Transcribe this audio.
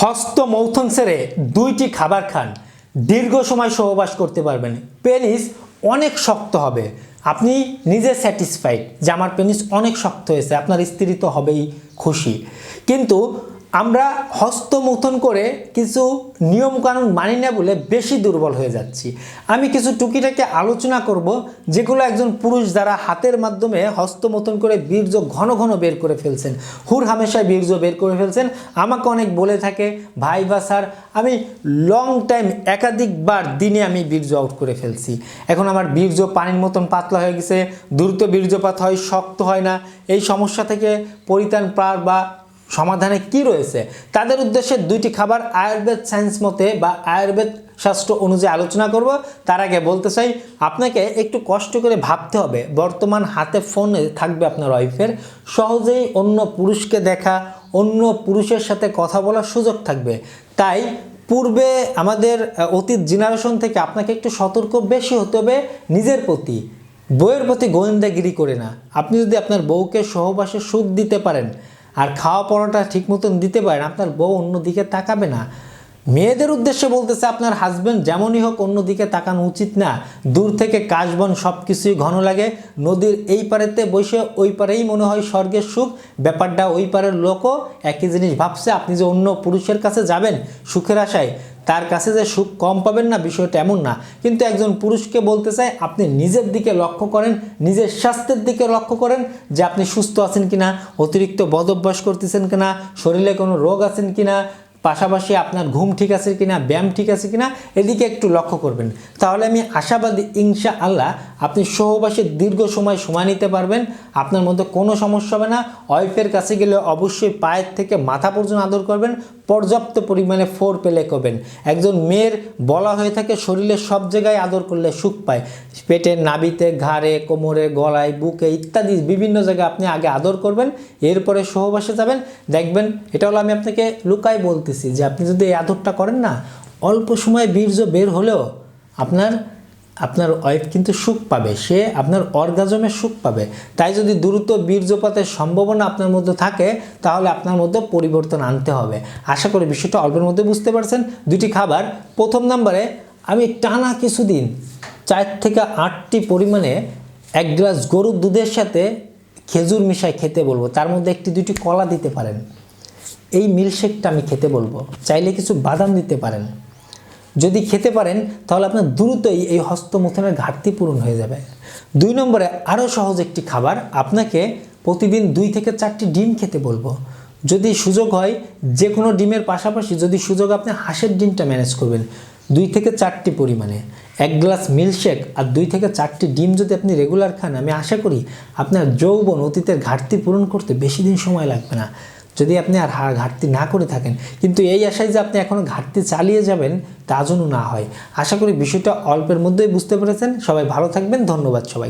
হস্ত মৈথুন সেরে 2টি খাবার খান, দীর্ঘ সময় সহবাস করতে পারবেন। পেনিস অনেক শক্ত হবে, আপনি নিজে স্যাটিসফাইড যে আমার পেনিস অনেক শক্ত হয়েছে, আপনার স্ত্রী তো হবেই খুশি। কিন্তু আমরা হস্তমৈথুন করে কিছু নিয়মকানুন মানি না বলে বেশি দুর্বল হয়ে যাচ্ছি। আমি কিছু টুকিটাকে আলোচনা করব যেগুলো একজন পুরুষ যারা হাতের মাধ্যমে হস্তমৈথুন করে বীর্য ঘন ঘন বের করে ফেলছেন, হুর হামেশায় বীর্য বের করে ফেলছেন। আমাকে অনেক বলে থাকে, ভাই বা স্যার আমি লং টাইম একাধিকবার দিনে আমি বীর্য আউট করে ফেলছি, এখন আমার বীর্য পানির মতন পাতলা হয়ে গেছে, দ্রুত বীর্যপাত হয়, শক্ত হয় না। এই সমস্যা থেকে পরিত্রাণ পাওয়ার বা সমাধানে কি রয়েছে, তাদের উদ্দেশ্যে 2টি খাবার আয়ুর্বেদ সায়েন্স মতে বা আয়ুর্বেদ শাস্ত্র অনুযায়ী আলোচনা করব। তার আগে বলতে চাই, আপনাকে একটু কষ্ট করে ভাবতে হবে। বর্তমান হাতে ফোনে থাকবে আপনার ওয়াইফের, সহজেই অন্য পুরুষকে দেখা, অন্য পুরুষের সাথে কথা বলার সুযোগ থাকবে। তাই পূর্বে আমাদের অতীত জেনারেশন থেকে আপনাকে একটু সতর্ক বেশি হতে হবে নিজের প্রতি, বউয়ের প্রতি গোয়েন্দাগিরি করে না। আপনি যদি আপনার বউকে সহবাসে সুখ দিতে পারেন আর খাওয়া পড়াটা ঠিক মতন দিতে পারেন, আপনার বউ অন্যদিকে তাকাবে না। মেয়েদের উদ্দেশ্যে বলতেছে, আপনার হাজব্যান্ড যেমনই হোক অন্যদিকে তাকানো উচিত না। দূর থেকে কাশবন সব কিছুই ঘন লাগে, নদীর এই পারেতে বসে ওই পারেই মনে হয় স্বর্গের সুখ। ব্যাপারটা ওই পারের লোকও একই জিনিস ভাবছে। আপনি যে অন্য পুরুষের কাছে যাবেন সুখের আশায়, তার কাছে যে সুখ কম পাবেন না, বিষয়টা এমন না। কিন্তু একজন পুরুষকে বলতে চাই, আপনি নিজের দিকে লক্ষ্য করেন, নিজের স্বাস্থ্যের দিকে লক্ষ্য করেন যে আপনি সুস্থ আছেন কিনা, অতিরিক্ত বদ অভ্যাস করতেছেন কিনা, শরীরে কোনো রোগ আছেন কিনা, পাশাপাশি আপনার ঘুম ঠিক আছে কিনা, ব্যায়াম ঠিক আছে কিনা, এদিকে একটু লক্ষ্য করবেন। তাহলে আমি আশাবাদী ইনশাআল্লাহ আপনি সহবাসে দীর্ঘ সময় নিতে পারবেন, আপনার মধ্যে কোনো সমস্যা হবে না। ওয়াইফের কাছে গেলে অবশ্যই পায়ের থেকে মাথা পর্যন্ত আদর করবেন, পর্যাপ্ত পরিমাণে ফোর প্লে করবেন। একজন মেয়ের বলা হয়ে থাকে শরীরের সব জায়গায় আদর করলে সুখ পায়, পেটের নাভিতে, ঘাড়ে, কোমরে, গলায়, বুকে ইত্যাদি বিভিন্ন জায়গায় আপনি আগে আদর করবেন, এরপরে সহবাসে যাবেন। দেখবেন, এটা হলো আমি আপনাকে লুকাই বলতেছি যে আপনি যদি এই আদরটা করেন না, অল্প সময় বীর্য বের হলেও আপনার ওয়াইফ কিন্তু সুখ পাবে, সে আপনার অর্গাজমে সুখ পাবে। তাই যদি দ্রুত বীর্যপাতের সম্ভাবনা আপনার মধ্যে থাকে, তাহলে আপনার মধ্যে পরিবর্তন আনতে হবে। আশা করি বিষয়টা অল্পের মধ্যে বুঝতে পারছেন। 2টি খাবার, প্রথম নম্বরে আমি টানা কিছুদিন 4 থেকে 8টি পরিমাণে 1 গ্লাস গরুর দুধের সাথে খেজুর মিশাই খেতে বলবো, তার মধ্যে 1-2টি কলা দিতে পারেন। এই মিল্কশেকটা আমি খেতে বলবো, চাইলে কিছু বাদাম দিতে পারেন। যদি খেতে পারেন তাহলে আপনার দ্রুতই এই হস্তমৈথুনের ঘাটতি পূরণ হয়ে যাবে। 2 নম্বরে আরও সহজ একটি খাবার, আপনাকে প্রতিদিন 2 থেকে 4টি ডিম খেতে বলবো। যদি সুযোগ হয় যে কোনো ডিমের পাশাপাশি যদি সুযোগ, আপনি হাঁসের ডিমটা ম্যানেজ করবেন 2 থেকে 4টি পরিমাণে। 1 গ্লাস মিল্কশেক আর 2 থেকে 4টি ডিম যদি আপনি রেগুলার খান, আমি আশা করি আপনার যৌবন অতীতের ঘাটতি পূরণ করতে বেশি দিন সময় লাগবে না, যদি আপনি আর ঘাটতি না করে থাকেন। কিন্তু এই আশায় যে আপনি এখনও ঘাটতি চালিয়ে যাবেন তা যেন না হয়। আশা করি বিষয়টা অল্পের মধ্যেই বুঝতে পেরেছেন। সবাই ভালো থাকবেন, ধন্যবাদ সবাই।